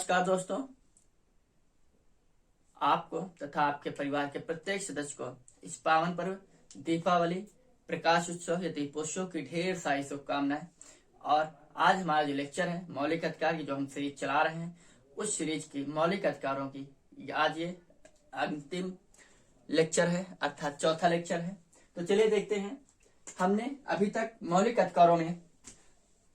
नमस्कार दोस्तों, आपको तथा आपके परिवार के प्रत्येक सदस्य को इस पावन पर्व दीपावली प्रकाश उत्सव या दीपोत्सव की ढेर सारी शुभकामनाएं। और आज हमारा जो लेक्चर है मौलिक अधिकार की, जो हम सीरीज चला रहे हैं, उस सीरीज की मौलिक अधिकारों की आज ये अंतिम लेक्चर है, अर्थात चौथा लेक्चर है। तो चलिए देखते हैं। हमने अभी तक मौलिक अधिकारों में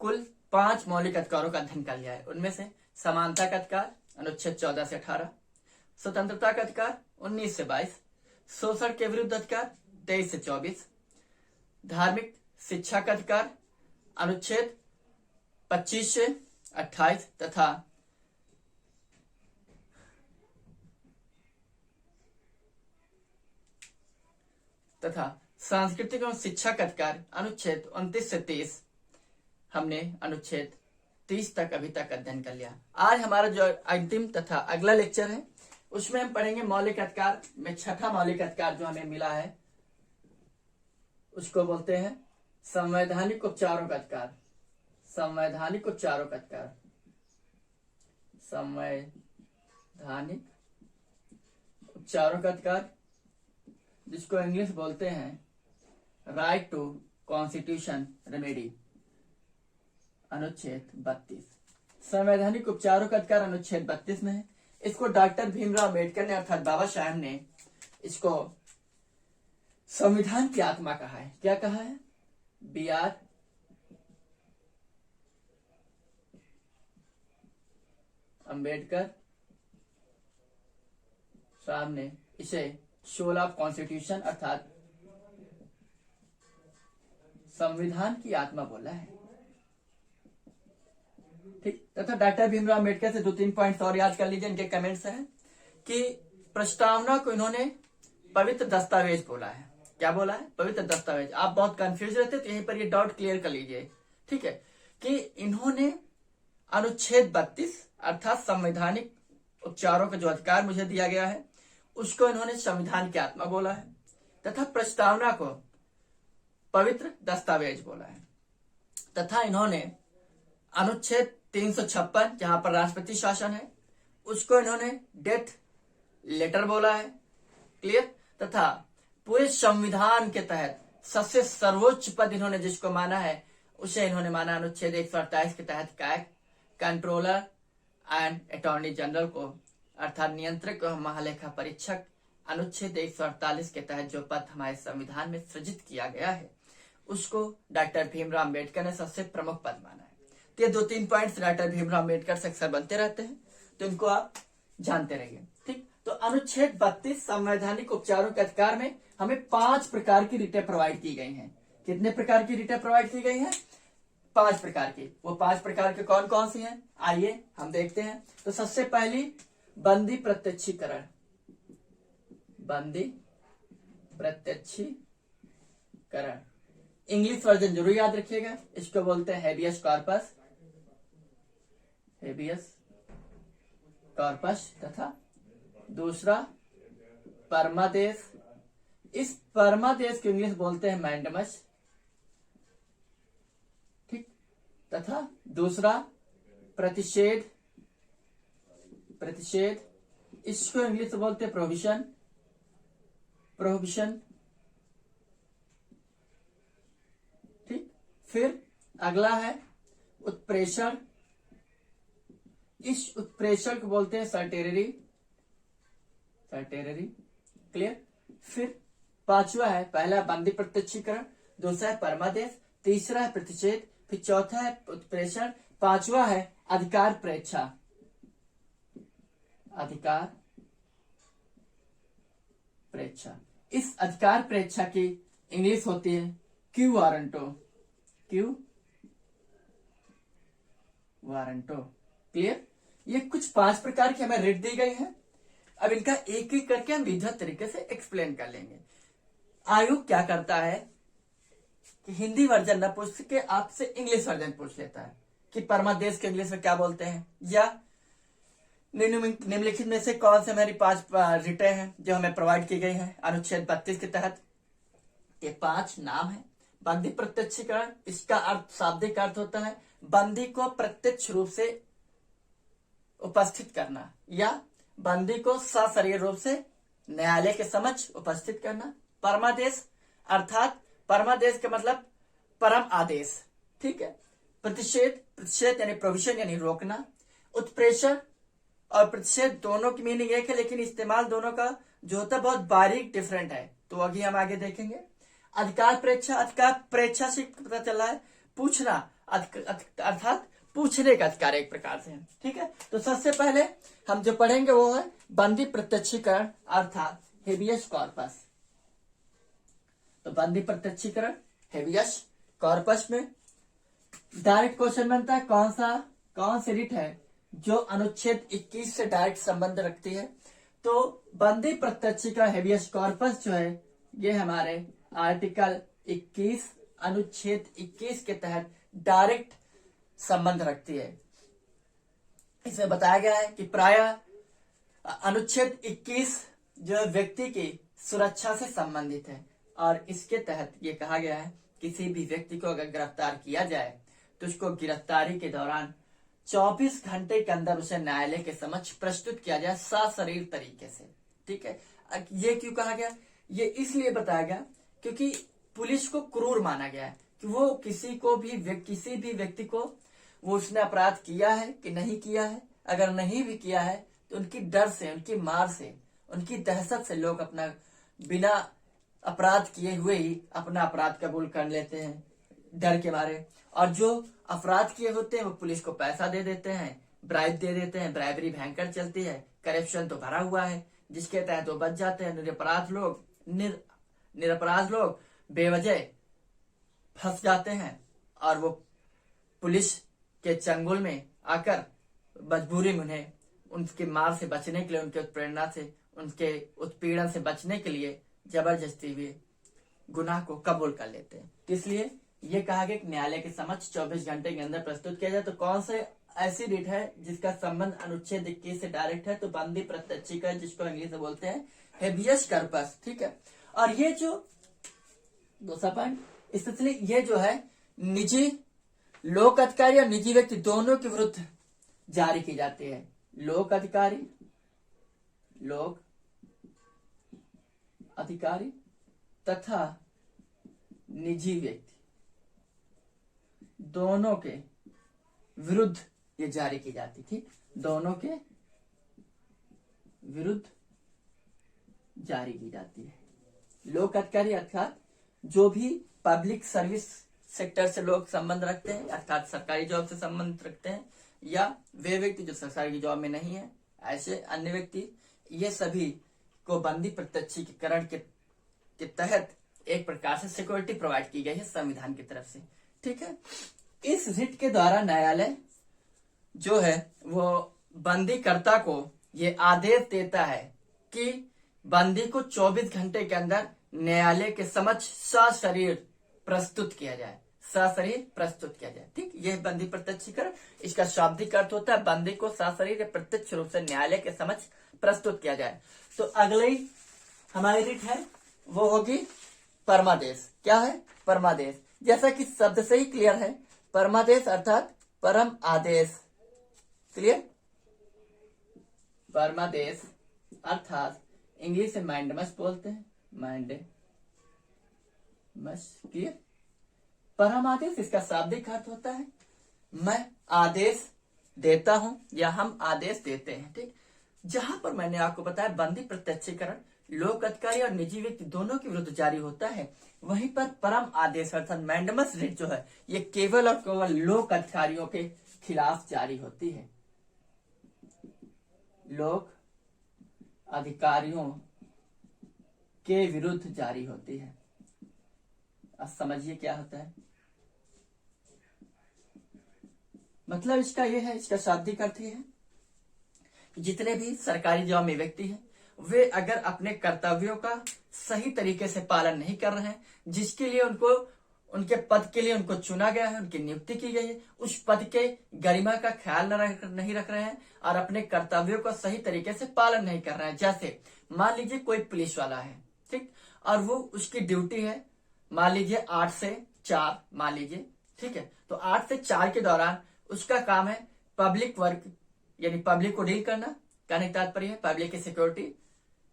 कुल 5 मौलिक अधिकारों का अध्ययन कर लिया है। उनमें से समानता का अधिकार अनुच्छेद 14 से 18, स्वतंत्रता का अधिकार 19 से 22, शोषण के विरुद्ध अधिकार 23 से 24, धार्मिक शिक्षा का अधिकार अनुच्छेद 25 से 28 तथा सांस्कृतिक एवं शिक्षा का अधिकार अनुच्छेद 29 से 30। हमने अनुच्छेद 30 तक अभी तक अध्ययन कर लिया। आज हमारा जो अंतिम तथा अगला लेक्चर है उसमें हम पढ़ेंगे मौलिक अधिकार में छठा मौलिक अधिकार जो हमें मिला है, उसको बोलते हैं संवैधानिक उपचारों का अधिकार। संवैधानिक उपचारों का अधिकार, संवैधानिक उपचारों का अधिकार, जिसको इंग्लिश बोलते हैं राइट टू कॉन्स्टिट्यूशन रेमेडी, अनुच्छेद 32। संवैधानिक उपचारों का अधिकार अनुच्छेद 32 में है। इसको डॉक्टर भीमराव अम्बेडकर ने अर्थात बाबा साहब ने इसको संविधान की आत्मा कहा है। क्या कहा है? बी आर अम्बेडकर साहब ने इसे सोल ऑफ कॉन्स्टिट्यूशन अर्थात संविधान की आत्मा बोला है। ठीक, तथा डॉक्टर भीमराव अम्बेडकर से 2-3 पॉइंट्स और याद कर लीजिए। इनके कमेंट्स हैं कि प्रस्तावना को इन्होंने पवित्र दस्तावेज बोला है। क्या बोला है? पवित्र दस्तावेज। आप बहुत कंफ्यूज रहते तो यहीं पर ये डाउट क्लियर कर लीजिए। ठीक है, कि इन्होंने अनुच्छेद 32 अर्थात संवैधानिक उपचारों का जो अधिकार मुझे दिया गया है उसको इन्होंने संविधान की आत्मा बोला है, तथा प्रस्तावना को पवित्र दस्तावेज बोला है। तथा इन्होंने अनुच्छेद 356 जहां पर राष्ट्रपति शासन है उसको इन्होंने डेथ लेटर बोला है। क्लियर? तथा पूरे संविधान के तहत सबसे सर्वोच्च पद इन्होंने जिसको माना है उसे इन्होंने माना अनुच्छेद 128 के तहत कंट्रोलर एंड अटॉर्नी जनरल को अर्थात नियंत्रक और महालेखा परीक्षक, अनुच्छेद 148 के तहत जो पद हमारे संविधान में सृजित किया गया है उसको डॉक्टर भीमराव अम्बेडकर ने सबसे प्रमुख पद माना है। तो ये 2-3 पॉइंट्स डॉक्टर भीमराव अम्बेडकर से अक्सर बनते रहते हैं, तो इनको आप जानते रहिए। ठीक, तो अनुच्छेद 32 संवैधानिक उपचारों के अधिकार में हमें 5 प्रकार की रिटें प्रोवाइड की गई हैं। कितने प्रकार की रिटें प्रोवाइड की गई हैं? 5 प्रकार की। वो 5 प्रकार के कौन कौन सी हैं आइए हम देखते हैं। तो सबसे पहली बंदी प्रत्यक्षीकरण। बंदी प्रत्यक्षीकरण, इंग्लिश वर्जन जरूर याद रखिएगा, इसको बोलते हैं हेबियस कॉर्पस। Habeas corpus. तथा दूसरा परमादेश। इस परमादेश को इंग्लिश बोलते हैं मैंडमस। ठीक, तथा दूसरा प्रतिषेध। प्रतिषेध, इसको इंग्लिश बोलते हैं प्रोहिबिशन। प्रोहिबिशन। ठीक, फिर अगला है उत्प्रेषण। इस उत्प्रेषण को बोलते हैं सर्टेररी। सर्टेररी। क्लियर? फिर 5वां है, पहला बंदी प्रत्यक्षीकरण, दूसरा है परमादेश, तीसरा है प्रतिषेध, फिर चौथा है उत्प्रेषण, 5वां है अधिकार प्रेक्षा। अधिकार प्रेक्षा। इस अधिकार प्रेक्षा की इंग्लिश होती है quo warranto. Quo warranto. Clear? ये कुछ 5 प्रकार की हमें रिट दी गई है। अब इनका एक एक करके हम विधिवत तरीके से एक्सप्लेन कर लेंगे। आयोग क्या करता है कि हिंदी वर्जन न पूछ के आपसे इंग्लिश वर्जन पूछ लेता है कि परमादेश के इंग्लिश में क्या बोलते हैं, या निम्नलिखित में से कौन से हमारी 5 रिटें हैं जो हमें प्रोवाइड की गई हैं अनुच्छेद 32 के तहत। ये 5 नाम है। बंदी प्रत्यक्षीकरण, इसका अर्थ शाब्दिक अर्थ होता है बंदी को प्रत्यक्ष रूप से उपस्थित करना या बंदी को सशरीर रूप से न्यायालय के समक्ष उपस्थित करना। परमादेश अर्थात परमादेश का मतलब परम आदेश, ठीक है। प्रतिषेध यानी प्रोविजन यानी रोकना। उत्प्रेषण और प्रतिषेध दोनों की मीनिंग एक है, लेकिन इस्तेमाल दोनों का जो होता है बहुत बारीक डिफरेंट है, तो अभी हम आगे देखेंगे। अधिकार प्रेक्षा से पता चला है पूछना, अर्थात पूछने का अधिकार एक प्रकार से, ठीक है। तो सबसे पहले हम जो पढ़ेंगे वो है बंदी प्रत्यक्षीकरण अर्थात हेबियस कॉर्पस। तो बंदी प्रत्यक्षीकरण हेबियस कॉर्पस में डायरेक्ट क्वेश्चन बनता है कौन सी रिट है जो अनुच्छेद 21 से डायरेक्ट संबंध रखती है। तो बंदी प्रत्यक्षीकरण हेबियस कॉर्पस जो है ये हमारे आर्टिकल 21 अनुच्छेद 21 के तहत डायरेक्ट संबंध रखती है। इसमें बताया गया है कि प्रायः अनुच्छेद 21 जो है व्यक्ति की सुरक्षा से संबंधित है और इसके तहत ये कहा गया है किसी भी व्यक्ति को अगर गिरफ्तार किया जाए तो उसको गिरफ्तारी के दौरान 24 घंटे के अंदर उसे न्यायालय के समक्ष प्रस्तुत किया जाए सशरीर तरीके से, ठीक है। ये क्यों कहा गया? ये इसलिए बताया गया क्योंकि पुलिस को क्रूर माना गया है कि वो किसी भी व्यक्ति को वो उसने अपराध किया है कि नहीं किया है, अगर नहीं भी किया है तो उनकी डर से, उनकी मार से, उनकी दहशत से लोग अपना बिना अपराध किए हुए ही अपना अपराध कबूल कर लेते हैं डर के मारे। और जो अपराध किए होते हैं वो पुलिस को पैसा दे देते हैं, ब्राइब दे देते हैं, ब्राइबरी भयंकर चलती है, करप्शन तो भरा हुआ है, जिसके तहत वो बच जाते हैं। निरपराध लोग बेवजह फंस जाते हैं और वो पुलिस के चंगुल में आकर मजबूरी में उन्हें उनकी मार से बचने के लिए, उनके उत्प्रेरणा से, उनके उत्पीड़न से बचने के लिए जबरदस्ती भी गुनाह को कबूल कर लेते हैं। इसलिए ये कहा गया कि न्यायालय के समक्ष 24 घंटे के अंदर प्रस्तुत किया जाए। तो कौन से ऐसी रिट है जिसका संबंध अनुच्छेद 21 से डायरेक्ट है? तो बंदी प्रत्यक्षीकरण, जिसको इंग्लिश में बोलते हैं हेबियस कॉर्पस, ठीक है। और ये जो दूसरा पॉइंट, स्पेशली ये जो है निजी लोक अधिकारी और निजी व्यक्ति दोनों के विरुद्ध जारी की जाती है। लोक अधिकारी तथा निजी व्यक्ति दोनों के विरुद्ध ये जारी की जाती थी, दोनों के विरुद्ध जारी की जाती है। लोक अधिकारी अर्थात जो भी पब्लिक सर्विस सेक्टर से लोग संबंध रखते हैं, अर्थात सरकारी जॉब से संबंध रखते हैं, या वे व्यक्ति जो सरकारी जॉब में नहीं है, ऐसे अन्य व्यक्ति, ये सभी को बंदी प्रत्यक्षीकरण के तहत एक प्रकार से सिक्योरिटी प्रोवाइड की गई है संविधान की तरफ से, ठीक है। इस रिट के द्वारा न्यायालय जो है वो बंदीकर्ता को ये आदेश देता है कि बंदी को 24 घंटे के अंदर न्यायालय के समक्ष सशरीर प्रस्तुत किया जाए, ठीक। यह बंदी प्रत्यक्षीकरण, इसका शाब्दिक अर्थ होता है बंदी को सशरीर प्रत्यक्ष रूप से न्यायालय के समक्ष प्रस्तुत किया जाए। तो अगली हमारी रिट है वो होगी परमादेश। क्या है? परमादेश। जैसा कि शब्द से ही क्लियर है, परमादेश अर्थात परम आदेश, क्लियर। परमादेश अर्थात इंग्लिश में मैंडेमस बोलते हैं, मैंडेमस, क्लियर। परम आदेश, इसका शाब्दिक अर्थ होता है मैं आदेश देता हूं या हम आदेश देते हैं, ठीक। जहां पर मैंने आपको बताया बंदी प्रत्यक्षीकरण लोक अधिकारी और निजी व्यक्ति दोनों के विरुद्ध जारी होता है, वहीं पर परम आदेश अर्थात मैंडेमस रिट जो है ये केवल और केवल लोक अधिकारियों के खिलाफ जारी होती है, लोक अधिकारियों के विरुद्ध जारी होती है। अब समझिए क्या होता है, मतलब इसका यह है, इसका शाब्दिक अर्थ ये है कि जितने भी सरकारी जॉब में व्यक्ति हैं वे अगर अपने कर्तव्यों का सही तरीके से पालन नहीं कर रहे हैं, जिसके लिए उनके पद के लिए उनको चुना गया है, उनकी नियुक्ति की गई है, उस पद के गरिमा का ख्याल नहीं रख रहे हैं और अपने कर्तव्यों का सही तरीके से पालन नहीं कर रहे हैं। जैसे मान लीजिए कोई पुलिस वाला है, ठीक, और वो उसकी ड्यूटी है मान लीजिए 8 से 4, मान लीजिए, ठीक है। तो 8 से 4 के दौरान उसका काम है पब्लिक वर्क यानी पब्लिक को डील करना, कहने का तात्पर्य है पब्लिक की सिक्योरिटी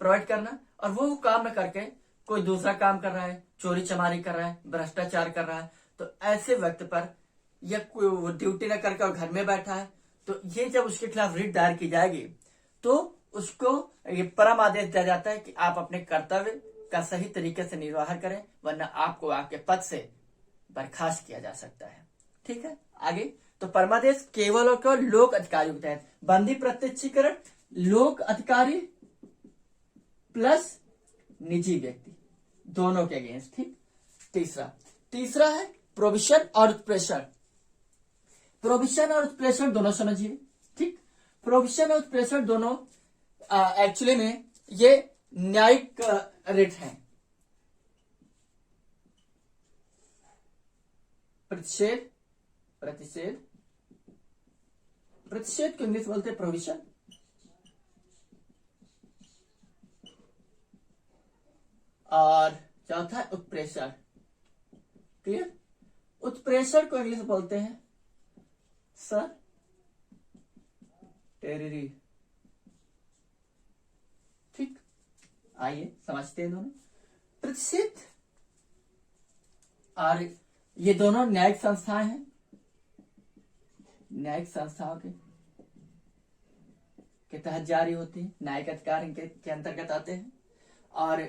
प्रोवाइड करना, और वो काम न करके कोई दूसरा काम कर रहा है, चोरी चमारी कर रहा है, भ्रष्टाचार कर रहा है, तो ऐसे वक्त पर या कोई ड्यूटी न करके और घर में बैठा है, तो ये जब उसके खिलाफ रिट दायर की जाएगी तो उसको ये परम आदेश दिया जाता है कि आप अपने कर्तव्य का सही तरीके से निर्वाह करें, वरना आपको आपके पद से बर्खास्त किया जा सकता है। ठीक है, आगे तो परमादेश केवल और केवल लोक अधिकारियों के तहत, बंदी प्रत्यक्षीकरण लोक अधिकारी प्लस निजी व्यक्ति दोनों के अगेंस्ट। ठीक, तीसरा है प्रोविशन और उत्प्रेषण। प्रोविशन और उत्प्रेषण दोनों समझिए। ठीक, प्रोविशन और उत्प्रेषण दोनों एक्चुअली में ये न्यायिक रिट है। प्रतिषेध को इंग्लिश बोलते हैं प्रोविशन, और चौथा है उत्प्रेषण। क्लियर, उत्प्रेषण को इंग्लिश बोलते हैं सर टेररी। ठीक, आइए समझते हैं दोनों। प्रतिषेध और ये दोनों न्यायिक संस्थाएं हैं, न्यायिक संस्थाओं के तहत जारी होती है, न्यायिक अधिकार इनके अंतर्गत आते हैं, और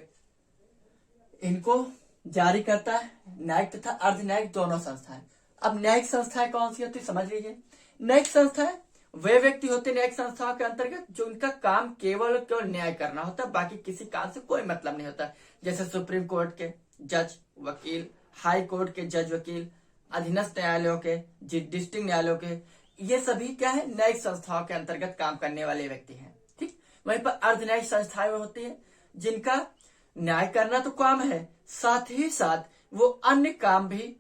इनको जारी करता है न्यायिक तथा अर्ध न्यायिक दोनों संस्थाएं। अब न्यायिक संस्थाएं कौन सी होती है समझ लीजिए। न्यायिक संस्थाएं वे व्यक्ति होते हैं न्यायिक संस्थाओं के अंतर्गत जो उनका काम केवल और केवल न्याय करना होता है, बाकी किसी काम से कोई मतलब नहीं होता। जैसे सुप्रीम कोर्ट के जज वकील, हाई कोर्ट के जज वकील, अधीनस्थ न्यायालयों के, डिस्ट्रिक्ट न्यायालयों के, ये सभी क्या है न्यायिक संस्थाओं के अंतर्गत काम करने वाले व्यक्ति हैं। ठीक, वहीं पर अर्ध न्यायिक संस्थाएं होती है जिनका न्याय करना तो काम है, साथ ही साथ वो अन्य काम भी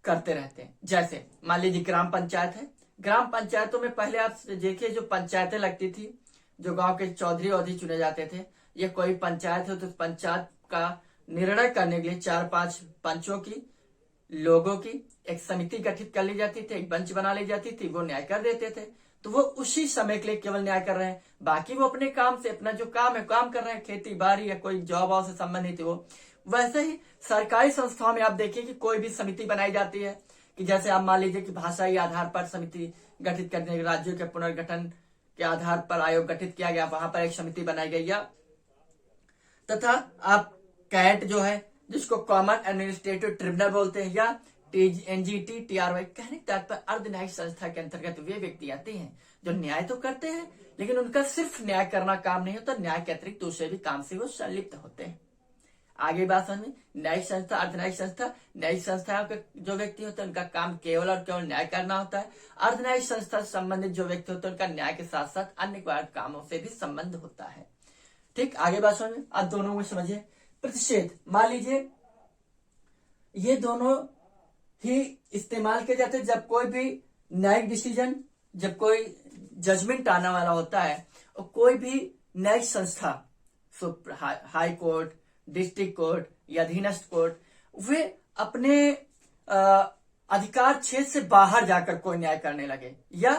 करते रहते हैं। जैसे मान लीजिए ग्राम पंचायत है, ग्राम पंचायतों में पहले आप देखिए जो पंचायतें लगती थी, जो गांव के चौधरी औधरी चुने जाते थे, ये कोई पंचायत हो तो पंचायत का निर्णय करने के लिए 4-5 पंचों की, लोगों की एक समिति गठित कर ली जाती थी, एक बेंच बना ली जाती थी, वो न्याय कर देते थे। तो वो उसी समय के लिए केवल न्याय कर रहे हैं, बाकी वो अपने काम से अपना जो काम है काम कर रहे हैं, खेती बाड़ी या कोई जॉब वाव से संबंधित है वो। वैसे ही सरकारी संस्थाओं में आप देखिए कि कोई भी समिति बनाई जाती है, कि जैसे आप मान लीजिए कि भाषाई आधार पर समिति गठित करने, राज्यों के पुनर्गठन के आधार पर आयोग गठित किया गया, वहां पर एक समिति बनाई गई है। तथा आप कैट जो है जिसको कॉमन एडमिनिस्ट्रेटिव ट्रिब्यूनल बोलते हैं, या एनजीटी टीआरवाई, कहने का तात्पर्य अर्ध न्यायिक संस्था के अंतर्गत वे व्यक्ति आते हैं जो न्याय तो करते हैं लेकिन उनका सिर्फ न्याय करना काम नहीं होता, न्याय के अतिरिक्त दूसरे भी काम से वो संलिप्त होते हैं। आगे बात समझ में, न्यायिक संस्था, अर्ध न्यायिक संस्था, न्यायिक संस्था के जो व्यक्ति होते हैं उनका काम केवल और केवल न्याय करना होता है। अर्ध न्यायिक संस्था से संबंधित जो व्यक्ति होते हैं उनका न्याय के साथ साथ अन्य कामों से भी संबंध होता है। ठीक, आगे बात समझ में, अब दोनों में समझिए। प्रतिषेध, मान लीजिए ये दोनों ही इस्तेमाल किए जाते हैं जब कोई भी न्यायिक डिसीजन, जब कोई जजमेंट आने वाला होता है, और कोई भी न्यायिक संस्था, हाई कोर्ट, डिस्ट्रिक्ट कोर्ट या अधीनस्थ कोर्ट, वे अपने अधिकार क्षेत्र से बाहर जाकर कोई न्याय करने लगे या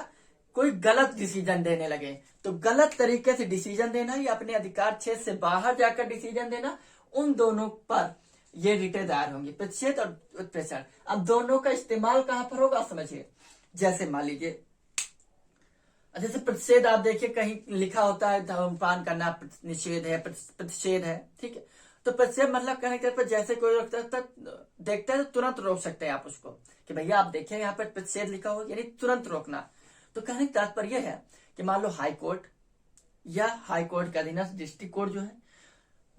कोई गलत डिसीजन देने लगे, तो गलत तरीके से डिसीजन देना या अपने अधिकार क्षेत्र से बाहर जाकर डिसीजन देना, उन दोनों पर ये रिटें दायर होंगी, प्रतिषेध और उत्प्रेषण। अब दोनों का इस्तेमाल कहां पर होगा समझिए। जैसे मान लीजिए, जैसे प्रतिषेध आप देखिए कहीं लिखा होता है धूम्रपान करना निषेध है, प्रतिषेध है, ठीक है। तो प्रतिषेध मतलब कहने के पर जैसे कोई देखता है तो तुरंत रोक सकते हैं आप उसको, कि भैया आप देखिए यहाँ पर प्रतिषेध लिखा हो, यानी तुरंत रोकना। तो कहने का तात्पर्य है कि मान लो हाई कोर्ट या हाई कोर्ट के अधीनस्थ डिस्ट्रिक्ट कोर्ट जो है,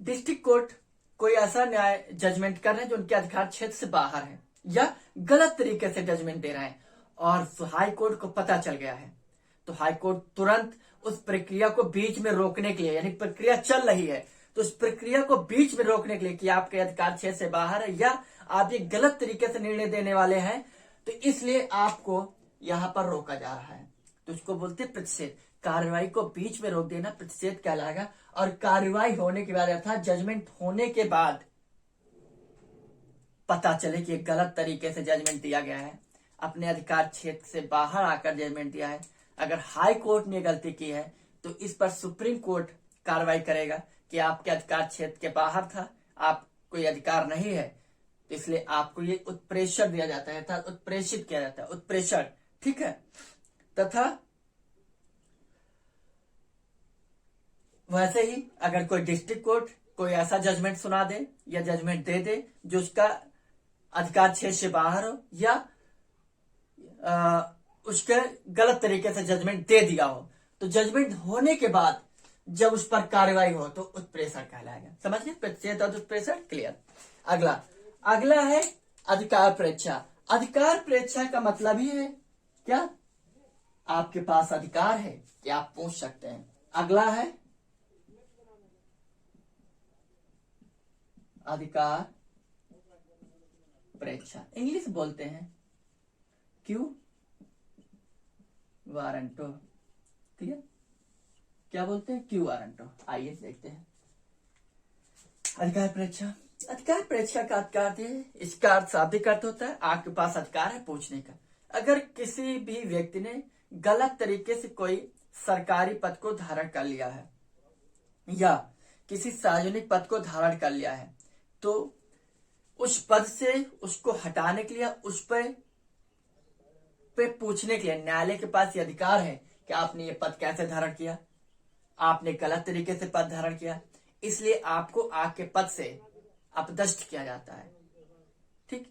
डिस्ट्रिक्ट कोर्ट कोई ऐसा न्याय जजमेंट कर रहे हैं जो उनके अधिकार क्षेत्र से बाहर है या गलत तरीके से जजमेंट दे रहे हैं, और हाई कोर्ट को पता चल गया है, तो हाई कोर्ट तुरंत उस प्रक्रिया को बीच में रोकने के लिए, यानी प्रक्रिया चल रही है तो उस प्रक्रिया को बीच में रोकने के लिए कि आपके अधिकार क्षेत्र से बाहर है या आप ये गलत तरीके से निर्णय देने वाले हैं, तो इसलिए आपको यहां पर रोका जा रहा है, तो उसको बोलते हैं प्रतिषेध। कार्रवाई को बीच में रोक देना प्रतिषेध कहलाएगा। और कार्रवाई होने के बाद अर्थात जजमेंट होने के बाद पता चले कि गलत तरीके से जजमेंट दिया गया है, अपने अधिकार क्षेत्र से बाहर आकर जजमेंट दिया है, अगर हाई कोर्ट ने गलती की है तो इस पर सुप्रीम कोर्ट कार्रवाई करेगा कि आपके अधिकार क्षेत्र के बाहर था, आप कोई अधिकार नहीं है, तो इसलिए आपको ये उत्प्रेषण दिया जाता है अर्थात उत्प्रेषित किया जाता है, उत्प्रेषण, ठीक है। तथा वैसे ही अगर कोई डिस्ट्रिक्ट कोर्ट कोई ऐसा जजमेंट सुना दे या जजमेंट दे दे जो उसका अधिकार क्षेत्र से बाहर हो या उसके गलत तरीके से जजमेंट दे दिया हो, तो जजमेंट होने के बाद जब उस पर कार्रवाई हो तो उत्प्रेषण कहलाएगा। समझ गए? उत्प्रेषण क्लियर। अगला है अधिकार परीक्षा। अधिकार परीक्षा का मतलब ही है क्या, आपके पास अधिकार है कि आप पूछ सकते हैं। अगला है अधिकार परीक्षा, इंग्लिश बोलते हैं क्यू वारंटो, क्लियर? क्या बोलते हैं? Quo warranto. आइए देखते हैं अधिकार परीक्षा। अधिकार परीक्षा का अर्थ है, इसका अर्थ शाब्दिक अर्थ होता है आपके पास अधिकार है पूछने का। अगर किसी भी व्यक्ति ने गलत तरीके से कोई सरकारी पद को धारण कर लिया है या किसी सार्वजनिक पद को धारण कर लिया है, तो उस पद से उसको हटाने के लिए, उस पे पूछने के लिए न्यायालय के पास ये अधिकार है कि आपने ये पद कैसे धारण किया, आपने गलत तरीके से पद धारण किया, इसलिए आपको आपके पद से अपदस्थ किया जाता है, ठीक,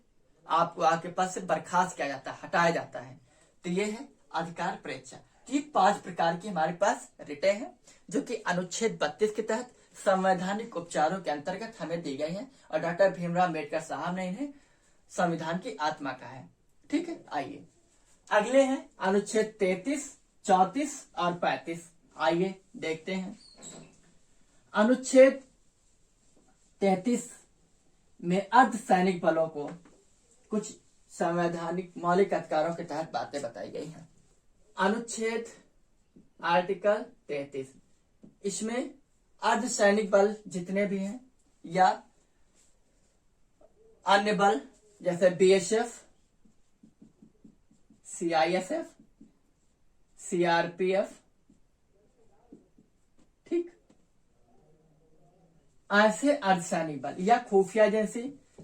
आपको आपके पद से बर्खास्त किया जाता है, हटाया जाता है। तो ये है अधिकार परीक्षा। ये 5 प्रकार की हमारे पास रिटें हैं जो कि अनुच्छेद 32 के तहत संवैधानिक उपचारों के अंतर्गत हमें दी गई हैं और डॉक्टर भीमराव अम्बेडकर साहब ने इन्हें संविधान की आत्मा कहा है, ठीक है। आइए अगले हैं अनुच्छेद 33, 34 और 35। आइए देखते हैं। अनुच्छेद 33 में अर्धसैनिक बलों को कुछ संवैधानिक मौलिक अधिकारों के तहत बातें बताई गई हैं। अनुच्छेद आर्टिकल 33, इसमें अर्धसैनिक बल जितने भी हैं या अन्य बल जैसे बीएसएफ, सीआईएसएफ, सीआरपीएफ, ठीक, ऐसे अर्धसैनिक बल या खुफिया एजेंसी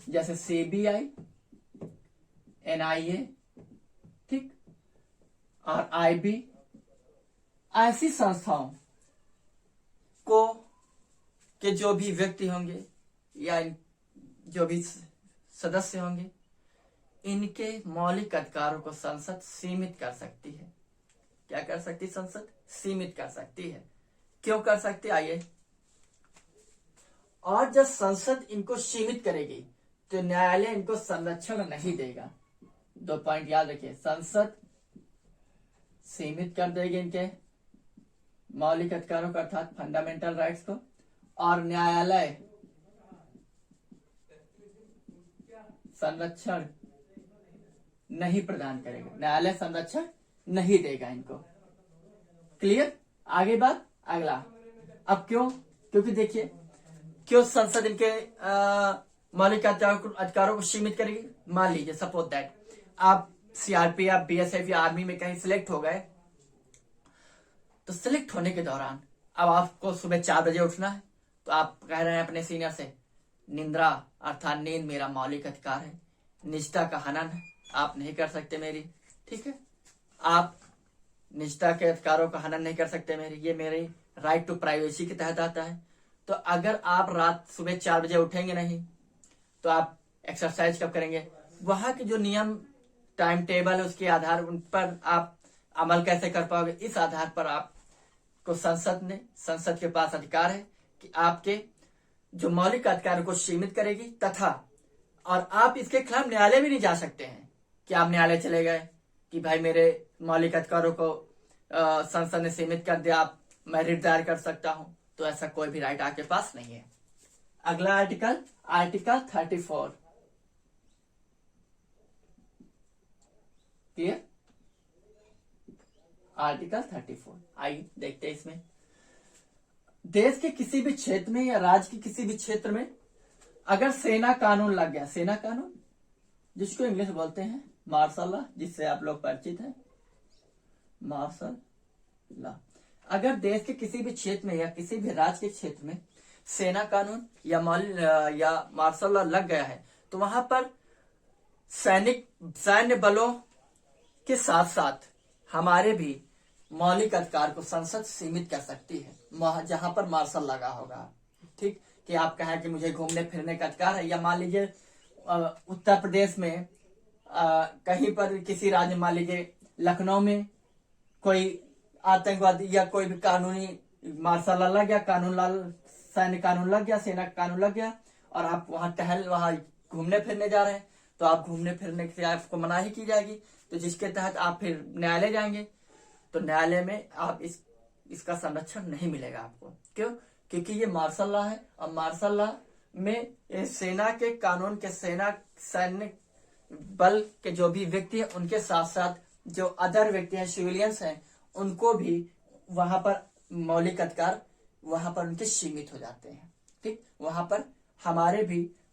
जैसे सीबीआई, एनआईए, ठीक, और आईबी, ऐसी संस्थाओं को के जो भी व्यक्ति होंगे या जो भी सदस्य होंगे, इनके मौलिक अधिकारों को संसद सीमित कर सकती है। क्या कर सकती? संसद सीमित कर सकती है। क्यों कर सकती? आइए, और जब संसद इनको सीमित करेगी तो न्यायालय इनको संरक्षण नहीं देगा। 2 पॉइंट याद रखिए, संसद सीमित कर देगी इनके मौलिक अधिकारों को अर्थात फंडामेंटल राइट्स को, और न्यायालय संरक्षण नहीं प्रदान करेगा, न्यायालय संरक्षण नहीं देगा इनको। क्लियर? आगे बात अगला। अब क्यों? क्योंकि देखिए क्यों संसद इनके मौलिक अधिकारों को सीमित करेगी। मान लीजिए सपोज दैट आप सीआरपीएफ, बीएसएफ या आर्मी में कहीं सिलेक्ट हो गए, तो सिलेक्ट होने के दौरान अब आपको सुबह 4 बजे उठना है, तो आप कह रहे हैं अपने सीनियर से निंद्रा अर्थात नींद मेरा मौलिक अधिकार है, निजता का हनन है, आप नहीं कर सकते मेरी, ठीक है, आप निजता के अधिकारों का हनन नहीं कर सकते मेरी, ये मेरी राइट टू प्राइवेसी के तहत आता है। तो अगर आप रात सुबह 4 बजे उठेंगे नहीं तो आप एक्सरसाइज कब करेंगे? वहां के जो नियम टाइम टेबल है उसके आधार उन पर आप अमल कैसे कर पाओगे? इस आधार पर आपको संसद के पास अधिकार है कि आपके जो मौलिक अधिकारों को सीमित करेगी, तथा और आप इसके खिलाफ न्यायालय भी नहीं जा सकते हैं कि आप न्यायालय चले गए कि भाई मेरे मौलिक अधिकारों को संसद ने सीमित कर दिया, आप मैं रिट दायर कर सकता हूं। तो ऐसा कोई भी राइट आपके पास नहीं है। अगला आर्टिकल 34, क्लियर? आर्टिकल 34 आइए देखते हैं। इसमें देश के किसी भी क्षेत्र में या राज्य के किसी भी क्षेत्र में अगर सेना कानून लग गया, सेना कानून जिसको इंग्लिश बोलते हैं मार्शल लॉ, जिससे आप लोग परिचित हैं, मार्शल ला। अगर देश के किसी भी क्षेत्र में या किसी भी राज्य के क्षेत्र में सेना कानून या मार्शल लॉ लग गया है तो वहां पर सैन्य बलों के साथ साथ हमारे भी मौलिक अधिकार को संसद सीमित कर सकती है जहां पर मार्शल लगा होगा। ठीक, कि आप कहें कि मुझे घूमने फिरने का अधिकार है, या मान लीजिए उत्तर प्रदेश में कहीं पर किसी राज्य, मान लीजिए लखनऊ में कोई आतंकवादी या कोई भी कानूनी मार्शल लॉ लग गया, सैन्य कानून लग गया, सेना कानून लग गया, और आप वहां घूमने फिरने जा रहे हैं, तो आप घूमने फिरने से आपको मनाही की जाएगी। तो जिसके तहत आप फिर न्यायालय जाएंगे, तो न्यायालय में आप इसका संरक्षण नहीं मिलेगा आपको। क्यों? क्योंकि ये मार्शल लॉ है, और मार्शल लॉ में सेना के कानून के सैन्य बल के जो भी व्यक्ति है उनके साथ साथ जो अदर व्यक्ति हैं, सिविलियंस हैं, उनको भी वहां पर मौलिक अधिकार वहां पर उनके सीमित हो जाते हैं। ठीक, वहां पर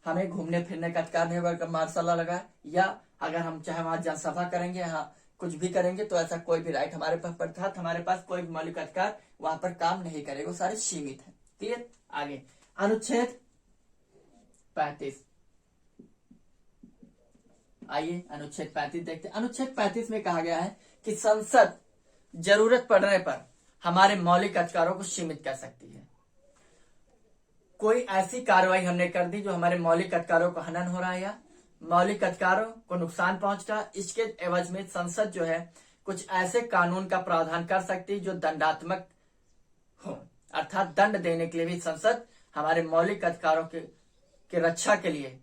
हमें घूमने फिरने का अधिकार नहीं होगा अगर मार्शल लॉ लगा है, या अगर हम चाहे वहां जनसभा करेंगे, यहाँ कुछ भी करेंगे, तो ऐसा कोई भी राइट हमारे पास कोई भी मौलिक अधिकार वहां पर काम नहीं करेगा, वो सारे सीमित है। क्लियर? आगे अनुच्छेद 35, आइए अनुच्छेद 35 देखते हैं। अनुच्छेद 35 में कहा गया है कि संसद जरूरत पड़ने पर हमारे मौलिक अधिकारों को सीमित कर सकती है। कोई ऐसी कार्रवाई हमने कर दी जो हमारे मौलिक अधिकारों को हनन हो रहा है या मौलिक अधिकारों को नुकसान पहुंच रहा, इसके एवज में संसद जो है कुछ ऐसे कानून का प्रावधान कर सकती है जो दंडात्मक हो, अर्थात दंड देने के लिए भी संसद हमारे मौलिक अधिकारों के रक्षा के लिए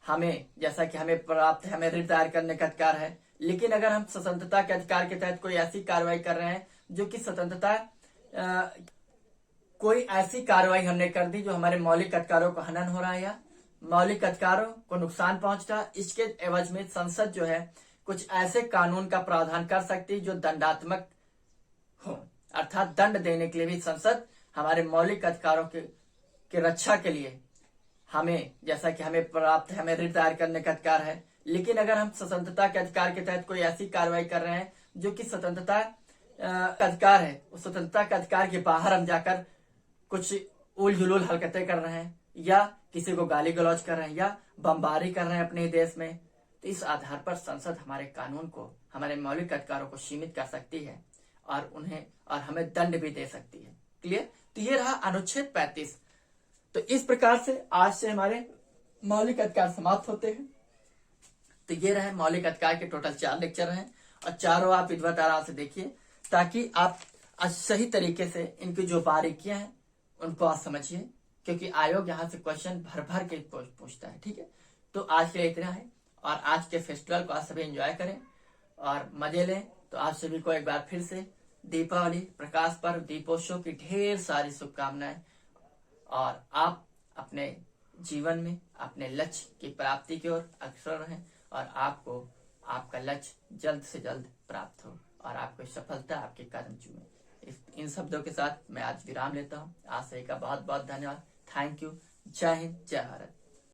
हमें, जैसा कि हमें प्राप्त है, हमें रिट दायर करने का अधिकार है, लेकिन अगर हम स्वतंत्रता के अधिकार के तहत कोई ऐसी कार्रवाई कर रहे हैं जो कि कोई ऐसी कार्रवाई हमने कर दी जो हमारे मौलिक अधिकारों को हनन हो रहा है या मौलिक अधिकारों को नुकसान पहुंच रहा, इसके एवज में संसद जो है कुछ ऐसे कानून का प्रावधान कर सकती है जो दंडात्मक हो, अर्थात दंड देने के लिए भी संसद हमारे मौलिक अधिकारों के रक्षा के लिए हमें, जैसा कि हमें प्राप्त है, हमें रिट दायर करने का अधिकार है, लेकिन अगर हम स्वतंत्रता के अधिकार के तहत कोई ऐसी कार्रवाई कर रहे हैं जो कि स्वतंत्रता का अधिकार है, उस स्वतंत्रता के अधिकार के बाहर हम जाकर कुछ उल जुलूल हरकतें कर रहे हैं, या किसी को गाली गलौज कर रहे हैं, या बमबारी कर रहे हैं अपने देश में, तो इस आधार पर संसद हमारे कानून को, हमारे मौलिक अधिकारों को सीमित कर सकती है और हमें दंड भी दे सकती है। क्लियर? तो ये रहा अनुच्छेद 35। तो इस प्रकार से आज से हमारे मौलिक अधिकार समाप्त होते हैं। तो ये रहे मौलिक अधिकार के टोटल 4 लेक्चर हैं, और चारों आप विधिवत आराम से देखिए, ताकि आप सही तरीके से इनकी जो बारीकियां हैं उनको आप समझिए, क्योंकि आयोग यहाँ से क्वेश्चन भर भर के पूछता है। ठीक है, तो आज के लिए इतना है, और आज के फेस्टिवल को आप सभी एंजॉय करें और मजे लें। तो आप सभी को एक बार फिर से दीपावली, प्रकाश पर्व, दीपोत्सव की ढेर सारी शुभकामनाएं, और आप अपने जीवन में अपने लक्ष्य की प्राप्ति की ओर अग्रसर रहें, और आपको आपका लक्ष्य जल्द से जल्द प्राप्त हो, और आपको सफलता आपके कदम चूमे। इन शब्दों के साथ मैं आज विराम लेता हूँ। आप सभी का बहुत बहुत धन्यवाद। Thank you. जय हिंद, जय भारत।